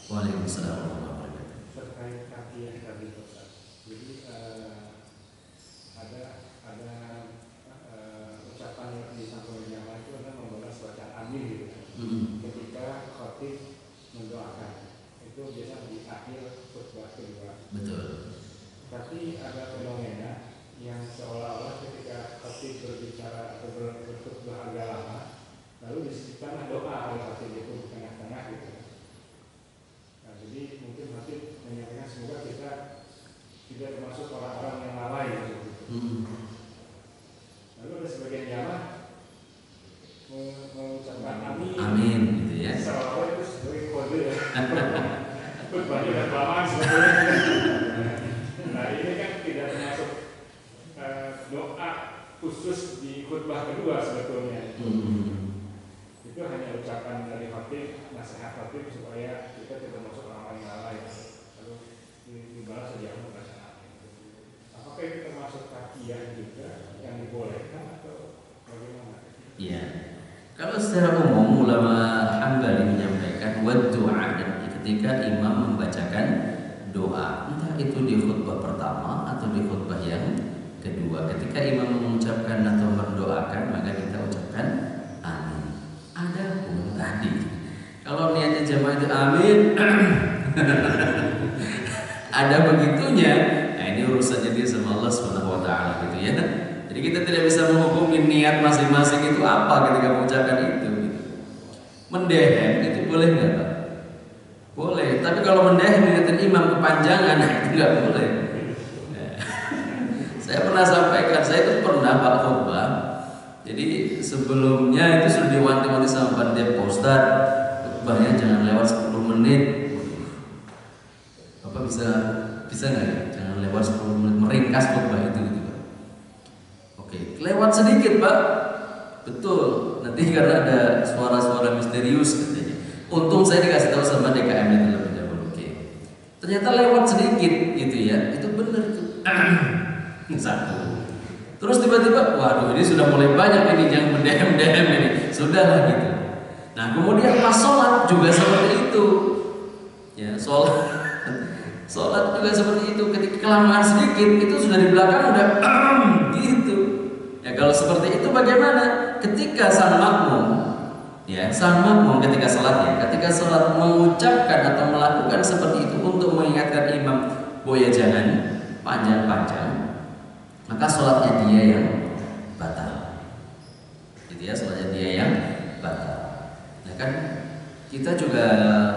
Waalaikumsalam warahmatullahi wabarakatuh. Terkait kafiah tadi Ustaz. Jadi ada ucapan yang disampaikan yang lain itu adalah membahas bacaan amin gitu. ketika khatib mendoakan. Itu biasa di akhir khutbah kedua. Betul. Tapi ada fenomena yang seolah-olah ketika khatib berbicara atau berkhutbah agak lama, lalu disisipkan doa oleh khatib itu di tengah-tengah gitu. Nah, jadi mungkin khatib menyampaikan semoga kita tidak termasuk orang-orang yang lalai gitu. Lalu ada sebagian jamaah mengucapkan amin. Amin gitu ya. Seolah-olah itu sebagai kode ya. Khutbahnya udah kelamaan sebetulnya. Nah, ini kan tidak termasuk doa khusus di khutbah kedua sebetulnya. Itu hanya ucapan dari khatib, nasihat khatib supaya kita tidak masuk orang-orang yang lalai. Lalu dibalas saja bacaan. Apakah itu termasuk takiyah juga yang dibolehkan atau bagaimana? Iya. Kalau secara umum ulama Hambali menyampaikan doa dan ketika imam membacakan doa, entah itu di khutbah pertama atau di khutbah yang kedua, ketika imam mengucapkan atau mendoakan maka kita ucapkan amin. Adapun tadi kalau niatnya jamaah itu amin ada begitunya, nah ini urusannya dia sama Allah Subhanahu wa taala gitu ya. Jadi kita tidak bisa menghukumi niat masing-masing itu apa ketika mengucapkan itu gitu. Mendehem itu boleh nggak Pak? Boleh, tapi kalau mendehem niatin imam kepanjangan itu nggak boleh. Saya pernah sampaikan, saya itu pernah Pak khutbah. Jadi sebelumnya itu sudah diwanti-wanti sama panitia, Pak Ustadz, khutbahnya jangan lewat 10 menit. Bapak bisa nggak ya? Jangan lewat 10 menit, meringkas khutbah itu gitu Pak. Oke, lewat sedikit Pak. Betul, nanti karena ada suara-suara misterius katanya. Untung saya dikasih tahu sama DKM itu lebih dahulu. Oke. Ternyata lewat sedikit gitu ya. Itu benar itu. Satu. Terus tiba-tiba, waduh ini sudah mulai banyak ini yang mendehem-dehem ini. Sudahlah gitu. Nah kemudian pas sholat juga seperti itu. Ya sholat juga seperti itu. Ketika kelamaan sedikit itu sudah di belakang udah gitu. Ya kalau seperti itu bagaimana? Ketika sang makmum ketika sholat mengucapkan atau melakukan seperti itu untuk mengingatkan imam bahwa jangan panjang-panjang, maka sholatnya dia yang batal. Gitu ya, sholatnya dia yang batal. Nah kan kita juga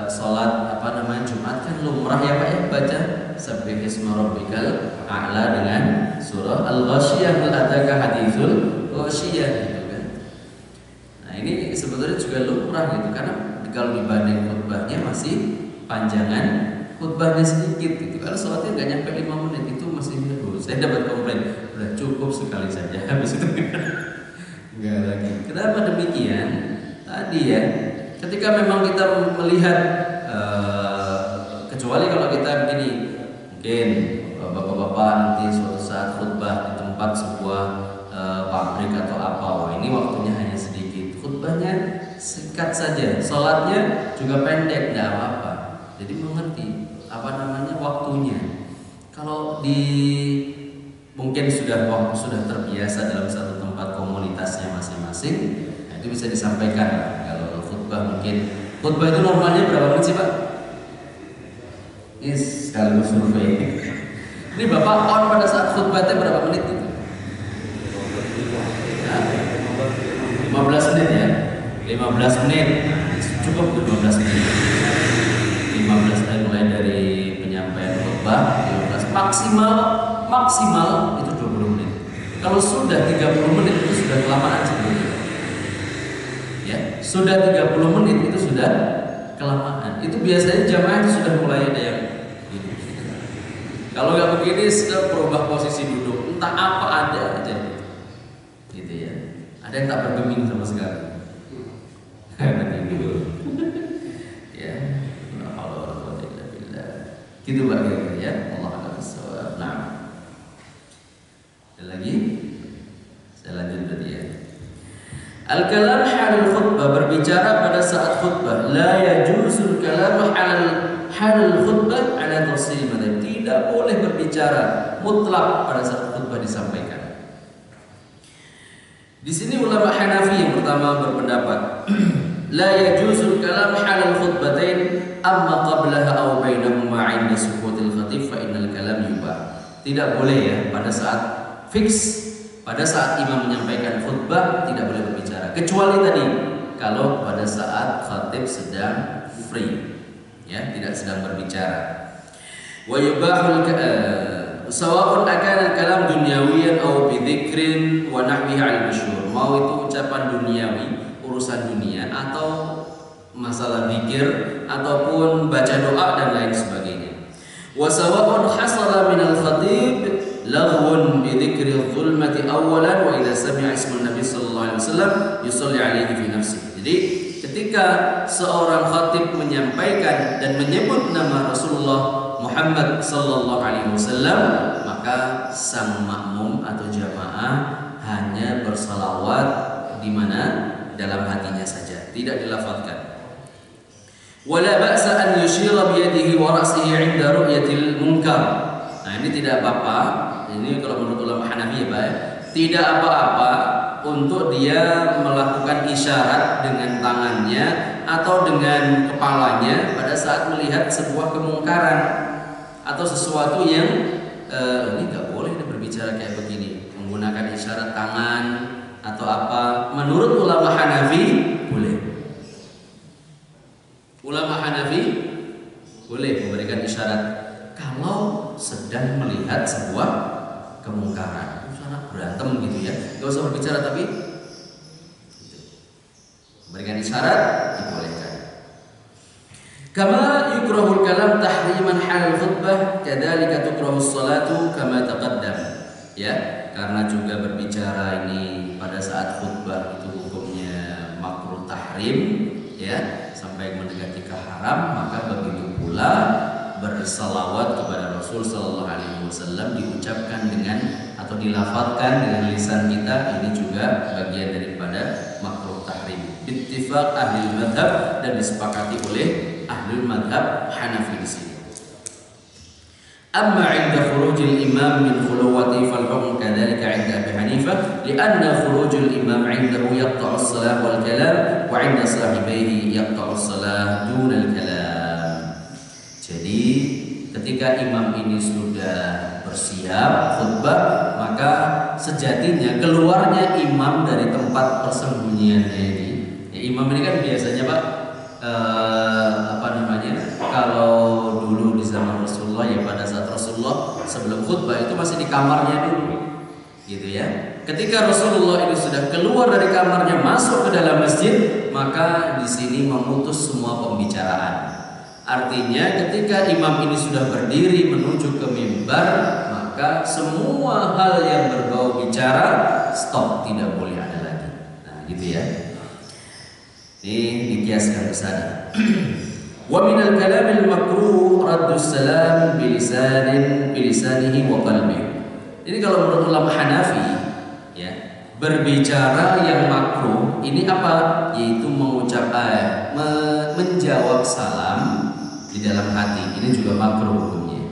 sholat Jumat kan lumrah ya Pak ya, baca Sabbih isma rabbikal a'la dengan surah Al-Ghasyiyah, hal ataka haditsul Ghasyiyah gitu kan. Nah ini sebetulnya juga lumrah gitu, karena kalau dibanding khutbahnya masih panjangan khutbahnya sedikit gitu. Kalau sholatnya nggak nyampe 5 menit itu masih saya dapat komplain, udah cukup sekali saja habis itu nggak lagi. Kenapa demikian? Tadi ya, ketika memang kita melihat kecuali kalau kita begini, mungkin bapak-bapak nanti suatu saat khutbah di tempat sebuah pabrik atau apa, wah ini waktunya hanya sedikit, khutbahnya singkat saja, sholatnya juga pendek, nggak apa-apa. Jadi mengerti waktunya. Kalau mungkin waktu sudah terbiasa dalam satu tempat komunitasnya masing-masing, nah itu bisa disampaikan. Kalau khutbah itu normalnya berapa menit sih Pak? Ini sekaligus survei. Ini Bapak on pada saat khutbahnya berapa menit gitu? 15 menit ya? 15 menit. Cukup 15 menit. 15 menit mulai dari penyampaian khutbah, 15 maksimal itu 20 menit. Kalau sudah 30 menit itu sudah kelamaan sebetulnya. Ya, sudah 30 menit itu sudah kelamaan. Itu biasanya jamaah itu sudah mulai ada yang gini. Kalau nggak begini sudah berubah posisi duduk, entah apa ada aja. Gitu ya. Ada yang tak bergeming sama sekali. Ya. Gitu Pak ya. Allah akan bisawab. Nah. Ada lagi? Saya lanjut tadi ya. Al-kalam halal khutbah, berbicara pada saat khutbah. La yajuzul kalam halal khutbah ala tafsir madhab. Tidak boleh berbicara mutlak pada saat khutbah disampaikan. Di sini ulama Hanafi yang pertama berpendapat la yajuzul kalam halal khutbatain amma qablaha aw bainahuma 'inda sukutil khatib fa innal kalam yubah. Tidak boleh ya pada saat fix, pada saat imam menyampaikan khutbah tidak boleh berbicara, kecuali tadi kalau pada saat khatib sedang free, ya, tidak sedang berbicara. Wa yubahul sawa'un akana kalam dunyawiyan aw bi dzikrin wa nahwihi al-masyhur. Mau itu ucapan duniawi, urusan dunia, atau masalah zikir, ataupun baca doa dan lain sebagainya. Wa sawa'un hasala min al-khatib laghun bi dzikri dhulmati awwalan wa idza sami'a ismun nabi sallallahu alaihi wasallam yusalli alaihi fi nafsihi. Jadi ketika seorang khatib menyampaikan dan menyebut nama Rasulullah Muhammad sallallahu alaihi wasallam, maka sang makmum atau jamaah hanya bersalawat di mana? Dalam hatinya saja, tidak dilafazkan. Wala ba'sa an yushira bi yadihi wa ra'sihi 'inda ru'yatil munkar. Nah, ini tidak apa-apa. Ini kalau menurut ulama Hanafi ya, Pak, tidak apa-apa untuk dia melakukan isyarat dengan tangannya atau dengan kepalanya pada saat melihat sebuah kemungkaran atau sesuatu yang ini nggak boleh berbicara kayak begini, menggunakan isyarat tangan atau apa. Menurut ulama Hanafi boleh. Ulama Hanafi boleh memberikan isyarat kalau sedang melihat sebuah kemungkaran. Anak berantem gitu ya, nggak usah berbicara tapi memberikan isyarat dibolehkan. Kama yukrahul kalam tahriman hal khutbah, kadzalika tukrahus salatu kama taqaddam. Ya, karena juga berbicara ini pada saat khutbah itu hukumnya makruh tahrim, ya, sampai mendekati ke haram, maka begitu pula bersalawat kepada Rasul sallallahu alaihi wasallam diucapkan dengan atau dilafadzkan dengan lisan kita, ini juga bagian daripada makruh tahrim. Bittifaq ahli madhab, dan disepakati oleh ahli madhab Hanafi di sini. Amma 'inda khurujil imam min khuluwati fal hukm kadzalika 'inda Abi Hanifah li'anna khurujul imam 'indahu yaqta'u as-salah wal kalam wa 'inda sahibaihi yaqta'u as-salah duna al-kalam. Jadi ketika imam ini sudah bersiap khutbah, maka sejatinya keluarnya imam dari tempat persembunyiannya ini. Ya, imam ini kan biasanya Pak kalau dulu di zaman Rasulullah, ya pada saat Rasulullah sebelum khutbah itu masih di kamarnya dulu, gitu ya. Ketika Rasulullah itu sudah keluar dari kamarnya masuk ke dalam masjid, maka di sini memutus semua pembicaraan. Artinya ketika imam ini sudah berdiri menuju ke mimbar, maka semua hal yang berbau bicara stop, tidak boleh ada lagi. Nah, gitu ya. Ini dikiaskan ke sana. Wa minal kalamil makruh raddus salam bilisanihi wa qalbihi. Ini kalau menurut ulama Hanafi, ya, berbicara yang makruh ini apa? Yaitu menjawab salam di dalam hati, ini juga makruh hukumnya.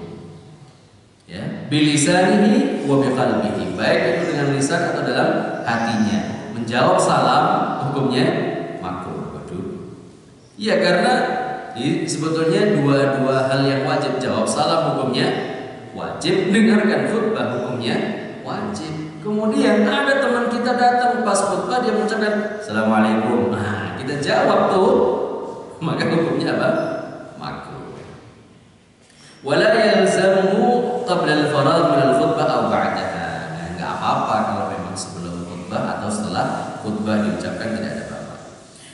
Ya, bilisanihi wa biqalbihi, baik itu dengan lisan atau dalam hatinya. Menjawab salam hukumnya makruh. Waduh. Iya, karena sebetulnya dua hal yang wajib. Jawab salam hukumnya wajib, dengarkan khutbah hukumnya wajib. Kemudian ada teman kita datang pas khutbah, dia mengucapkan Assalamualaikum. Nah, kita jawab tuh, maka hukumnya apa? Makruh. Wala yalzamuhu qabla al-faragh min al-khutbah aw ba'daha. Enggak apa-apa kalau memang sebelum khutbah atau setelah khutbah diucapkan, tidak ada apa-apa.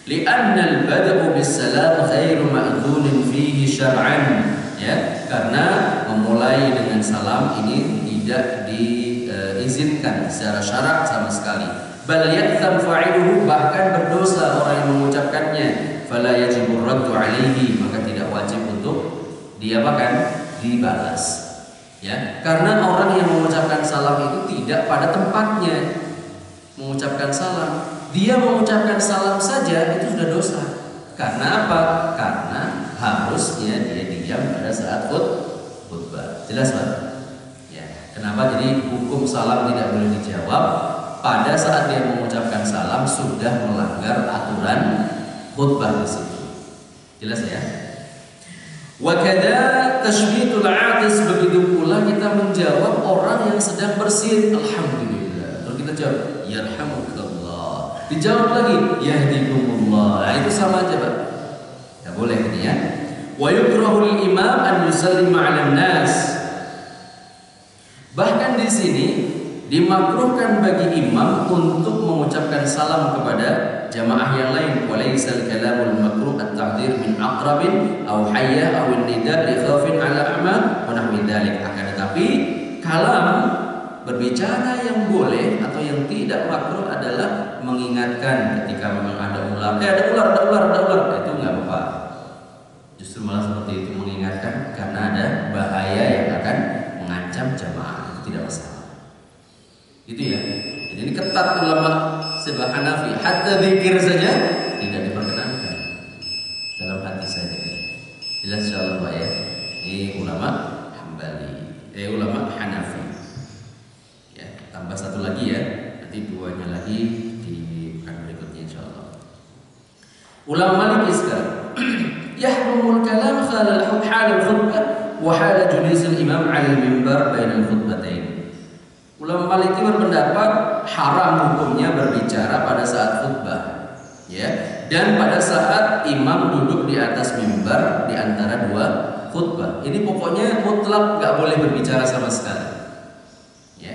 Li'anna al-bada'u bis-salam ghairu ma'dhunin fihi syar'an. Ya, karena memulai dengan salam ini tidak diizinkan secara syarak sama sekali. Bal yatham fa'iluhu, bahkan berdosa orang yang mengucapkannya. Fala yajibu raddu alaihi, maka tidak wajib untuk diapakan? Dibalas. Ya, karena orang yang mengucapkan salam itu tidak pada tempatnya mengucapkan salam. Dia mengucapkan salam saja itu sudah dosa. Karena apa? Karena harusnya dia diam pada saat khutbah. Jelas Pak? Ya. Kenapa jadi hukum salam tidak boleh dijawab? Pada saat dia mengucapkan salam sudah melanggar aturan khutbah di situ. Jelas ya? Wa kadza tashmitul 'atis, begitu pula kita menjawab orang yang sedang bersin, alhamdulillah. Kalau kita jawab yarhamukallah, dijawab lagi yahdikumullah. Nah, itu sama aja, Pak. Enggak boleh ini ya. Wa yukrahu lil imam an yusallima 'alan nas. Bahkan di sini dimakruhkan bagi imam untuk mengucapkan salam kepada jamaah yang lain. Walaysal kalamul makruh at-ta'dhir min aqrabin aw hayya aw an-nida' li khawfin 'ala a'ma wa nahwi dzalik. Akan tetapi kalam, berbicara yang boleh atau yang tidak makruh adalah mengingatkan ketika memang ada ular. Ada ular. Itu enggak apa-apa. Justru malah seperti itu, mengingatkan karena ada bahaya yang akan mengancam jamaah. Itu tidak masalah. Itu ya. Jadi ini ketat ulama sebab Hanafi, hatta zikir saja tidak diperkenankan, dalam hati saja. Jelas insyaallah Pak ya. Ini ulama Hambali, ulama Hanafi. Ya, tambah satu lagi ya. Nanti duanya lagi di pekan berikutnya insyaallah. Ulama Maliki sekarang. Yahrumul kalam khalal khutbah wa hal julis al-imam 'ala al-mimbar bainal khutbatain. Ulama Maliki berpendapat haram hukumnya berbicara pada saat khutbah, ya, dan pada saat imam duduk di atas mimbar di antara dua khutbah. Ini pokoknya mutlak, nggak boleh berbicara sama sekali. Ya,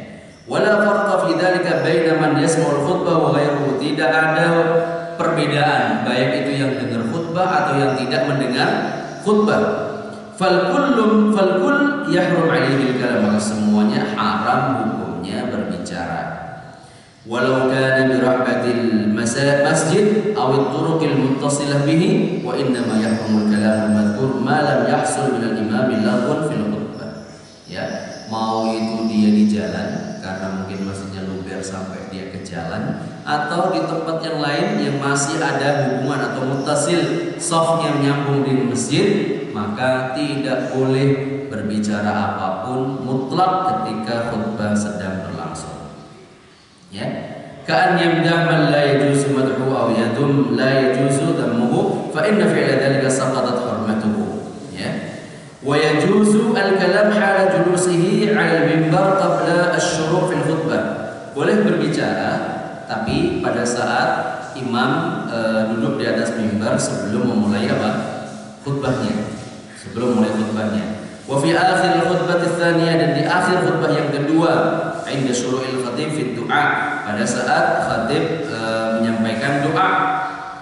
wala farqa fi dzalika baina man yasma'ul khutbah wa ghairuhu. Tidak ada perbedaan baik itu yang dengar khutbah atau yang tidak mendengar khutbah. Fal kull yahrum alaihi al-kalam. Semuanya haram hukumnya berbicara. Walau kana bi rahbatil masjid aw at-turuqil muttasilah bihi wa inna ma yahrum al-kalam al-madhkur ma lam yahsul min al-imam laghun fil khutbah. Ya, mau itu dia di jalan karena mungkin masjidnya luber sampai dia ke jalan, atau di tempat yang lain yang masih ada hubungan atau muttasil, shafnya menyambung di masjid, maka tidak boleh berbicara apapun mutlak ketika khutbah sedang berlangsung. Ya, ka'an yamdah man la yajuzu madhu aw yadum la yajuzu dhammuhu fa inna fi'la dhalika saqatat hurmatuhu. Ya, wa yajuzu al-kalam hala julusihi 'ala al-mimbar qabla asy-syuru' fil khutbah. Boleh berbicara tapi pada saat imam duduk di atas mimbar sebelum memulai apa? Khutbahnya. Sebelum mulai khutbahnya. Wa fi akhir khutbah tsaniyah, dan di akhir khutbah yang kedua, inda syuru'il khatib fi du'a, pada saat khatib menyampaikan doa,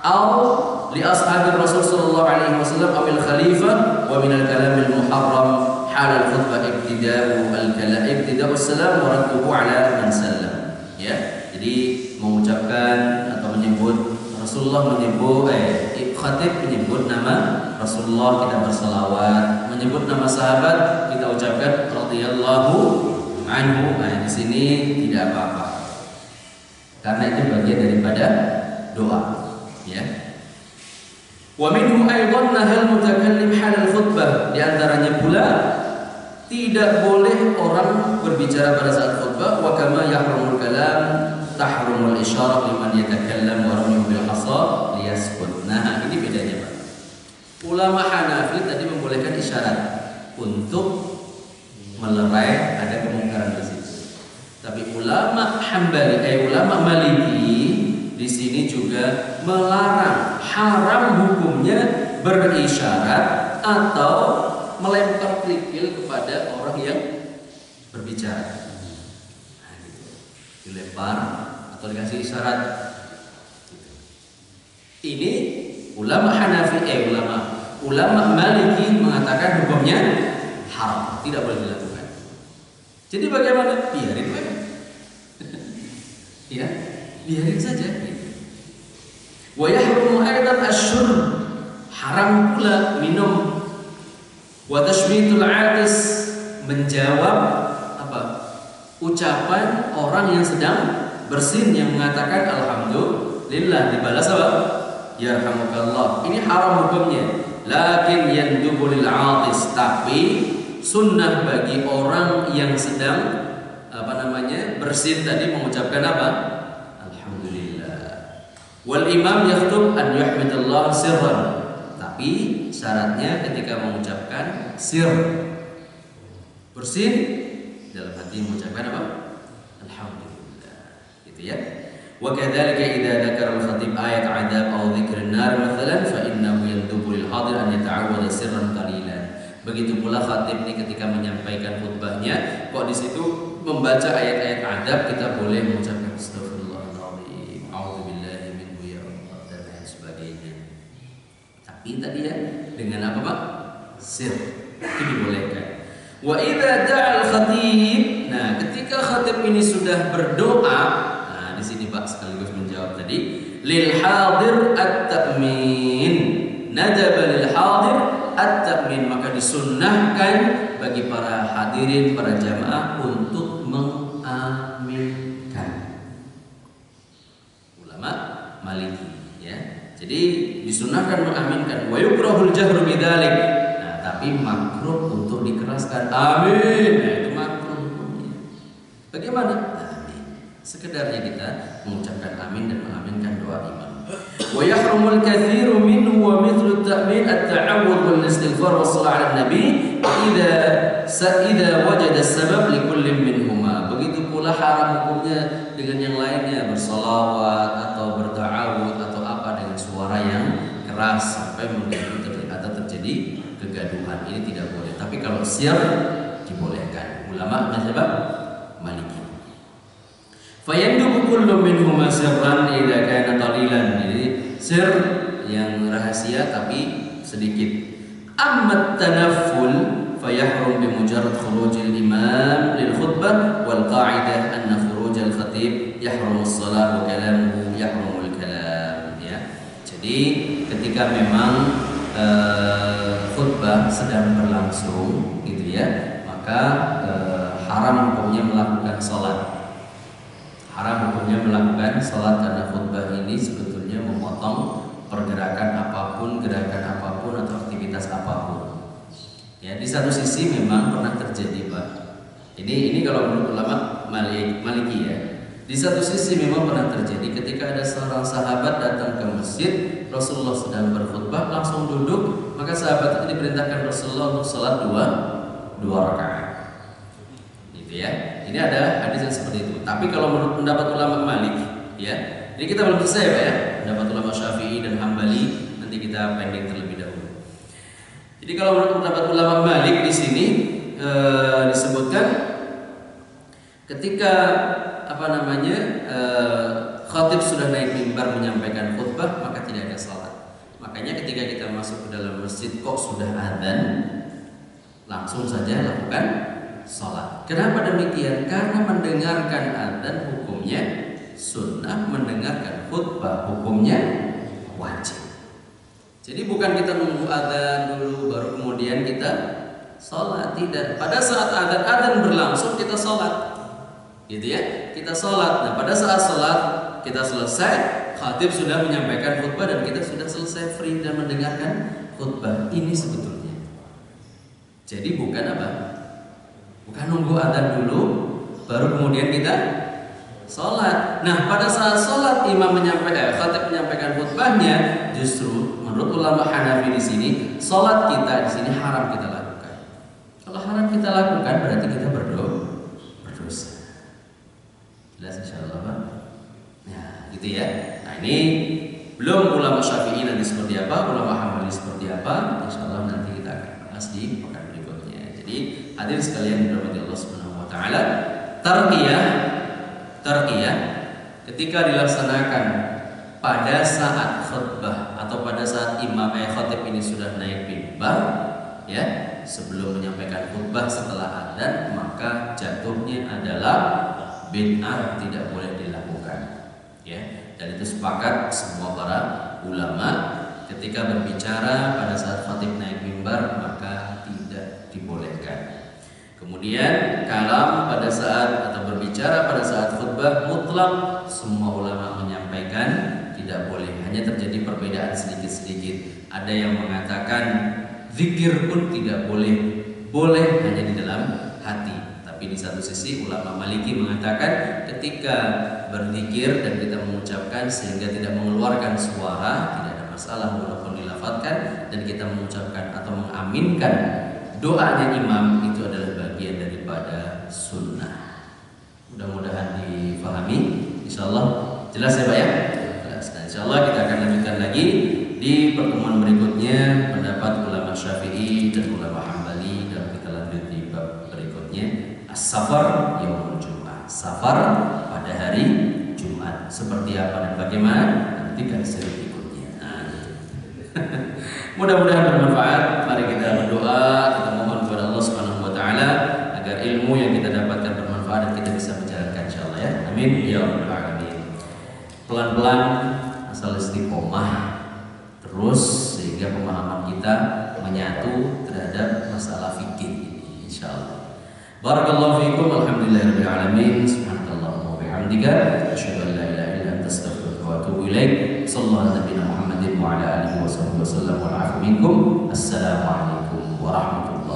au li ashabi Rasul sallallahu alaihi wasallam aw al khalifah wa min al kalam al muharram hal al khutbah ibtida'u al kalam ibtida'u salam wa radduhu ala man sallam. Ya, jadi mengucapkan atau menyebut Rasulullah, menyebut khatib menyebut nama Rasulullah, kita bersalawat, menyebut nama sahabat kita ucapkan radhiyallahu anhu. Nah, di sini tidak apa-apa karena itu bagian daripada doa, ya. Wa minhu aidan nahal mutakallim halal khutbah, di antaranya pula tidak boleh orang berbicara pada saat khutbah. Wa kama yahrumul kalam tahrumul isyarah liman yatakallam wa ramyu bil hasa liyaskut. Nah, ini bedanya Pak. Ulama Hanafi tadi membolehkan isyarat untuk melerai ada kemungkaran di situ. Tapi ulama Hambali, ulama Maliki di sini juga melarang, haram hukumnya berisyarat atau melempar kerikil kepada orang yang berbicara. Nah, gitu. Dilempar atau dikasih isyarat. Ini ulama Hanafi, ulama Maliki mengatakan hukumnya haram, tidak boleh dilakukan. Jadi bagaimana? Biarin aja. Ya, biarin saja. Wa yahrumu aidan asy-syurb, haram pula minum. Wa tashmitul 'atis, menjawab apa? Ucapan orang yang sedang bersin yang mengatakan alhamdulillah, dibalas apa? Yarhamukallah. Ini haram hukumnya. Lakin yandubu lil 'atis, tapi sunnah bagi orang yang sedang bersin tadi mengucapkan apa? Alhamdulillah. Wal imam yakhtub an yuhmidallah sirran. Tapi syaratnya ketika mengucapkan sir, bersin dalam hati mengucapkan apa? Alhamdulillah. Gitu ya. Wa kadzalika idza dzakara al-khatib ayat 'adzab aw dzikr an-nar mathalan fa innahu yandubu lil hadir an yata'awwada sirran qalilan. Begitu pula khatib ini ketika menyampaikan khutbahnya, kok di situ membaca ayat-ayat adab, kita boleh mengucapkan astagfirullahaladzim, a'udzubillahi minhu ya Allah dan lain sebagainya. Tapi tadi ya dengan apa Pak? Sir. Itu dibolehkan. Wa idza da'al khatib. Nah, ketika khatib ini sudah berdoa, nah di sini Pak sekaligus menjawab tadi, lil hadir at-ta'min. Nadaba lil hadir at-ta'min, maka disunnahkan bagi para hadirin, para jamaah untuk mengaminkan. Ulama Maliki ya. Jadi disunnahkan mengaminkan. Wa yukrahul jahru bidzalik. Nah, tapi makruh untuk dikeraskan. Amin. Nah, itu makruh. Bagaimana? Amin. Sekedarnya kita mengucapkan amin dan mengaminkan doa imam. Wa yahrumul katsiru minhu wa mithlu at-ta'min at-ta'awudh wal istighfar was salat 'ala nabi idza wajada as-sabab li kullin minhuma. Begitu pula haram hukumnya dengan yang lainnya, bersolawat atau berta'awudz atau apa dengan suara yang keras sampai mengganggu atau terjadi kegaduhan. Ini tidak boleh. Tapi kalau sir dibolehkan. Ulama mazhab Maliki. Fayandubu kullu minhuma sirran idza kana qalilan. Jadi sir yang rahasia tapi sedikit. Amma tanafful fayahrum bi mujarrad khurujil imam lil khutbah wal qa'idah anna khurujal khatib yahrum as-salat wa kalamuhu yahrumul kalam ya. Jadi ketika memang khutbah sedang berlangsung gitu ya, maka haram hukumnya melakukan salat. Haram hukumnya melakukan salat karena khutbah ini sebetulnya memotong pergerakan apapun, gerakan apapun atau aktivitas apapun. Ya, di satu sisi memang pernah terjadi, Pak. Ini kalau menurut ulama Maliki ya. Di satu sisi memang pernah terjadi ketika ada seorang sahabat datang ke masjid, Rasulullah sedang berkhutbah, langsung duduk, maka sahabat itu diperintahkan Rasulullah untuk salat dua rakaat. Gitu ya. Ini ada hadis yang seperti itu. Tapi kalau menurut pendapat ulama Malik, ya, ini kita belum selesai Pak ya. Pendapat ulama Syafi'i dan Hambali nanti kita pending terlebih dahulu. Jadi kalau menurut pendapat ulama Malik di sini disebutkan ketika khatib sudah naik mimbar menyampaikan khutbah, maka tidak ada salat. Makanya ketika kita masuk ke dalam masjid kok sudah adzan, langsung saja lakukan salat. Kenapa demikian? Karena mendengarkan adzan hukumnya sunnah, mendengarkan khutbah hukumnya wajib. Jadi bukan kita nunggu adzan dulu baru kemudian kita salat, tidak. Pada saat adzan berlangsung kita salat. Gitu ya. Kita salat. Nah, pada saat salat kita selesai, khatib sudah menyampaikan khutbah dan kita sudah selesai free dan mendengarkan khutbah. Ini sebetulnya. Jadi bukan apa? Bukan nunggu adzan dulu baru kemudian kita salat. Nah, pada saat salat khatib menyampaikan khutbahnya, justru menurut ulama Hanafi di sini, salat kita di sini haram kita lakukan. Kalau haram kita lakukan berarti kita berdosa. Jelas insyaallah, Pak. Nah, gitu ya. Nah, ini belum ulama Syafi'i nanti seperti apa, ulama Hambali seperti apa, insyaallah nanti kita akan bahas di pekan berikutnya. Jadi hadirin sekalian dirahmati Allah Subhanahu wa taala, tarqiyah ketika dilaksanakan pada saat khutbah atau pada saat imam khatib ini sudah naik mimbar ya, sebelum menyampaikan khutbah setelah adzan, maka jatuhnya adalah bid'ah, tidak boleh dilakukan ya. Dan itu sepakat semua para ulama ketika berbicara pada saat khatib naik mimbar maka tidak dibolehkan. Kemudian kalam pada saat atau berbicara pada saat khutbah mutlak semua ulama menyampaikan tidak boleh. Hanya terjadi perbedaan sedikit-sedikit. Ada yang mengatakan zikir pun tidak boleh, boleh hanya di dalam hati. Tapi di satu sisi ulama Maliki mengatakan ketika berzikir dan kita mengucapkan sehingga tidak mengeluarkan suara, tidak ada masalah walaupun dilafadzkan, dan kita mengucapkan atau mengaminkan doanya imam, itu adalah bagian daripada sunnah. Mudah-mudahan difahami. Insyaallah jelas ya Pak ya? Jelas. Nah, insyaallah kita akan lanjutkan lagi di pertemuan berikutnya pendapat ulama Syafi'i dan ulama Hambali, dan kita lanjut di bab berikutnya as-safar yaumul Jumat. Safar pada hari Jumat seperti apa dan bagaimana, nanti kan seri berikutnya. Mudah-mudahan bermanfaat. Mari kita berdoa, kita mohon kepada Allah Subhanahu wa taala agar ilmu yang kita dapatkan bermanfaat dan kita bisa menjalankan insyaallah ya. Amin ya rabbal alamin. Pelan-pelan asal istiqomah terus sehingga pemahaman kita menyatu terhadap masalah fikih ini insyaallah. Barakallahu fiikum. Alhamdulillahirabbil alamin. Subhanallah wa bihamdika asyhadu an la ilaha illa anta astaghfiruka wa atubu ilaik. Sallallahu alaihi wa ala alihi wa sahbihi wasallam wa afu minkum. Assalamualaikum warahmatullahi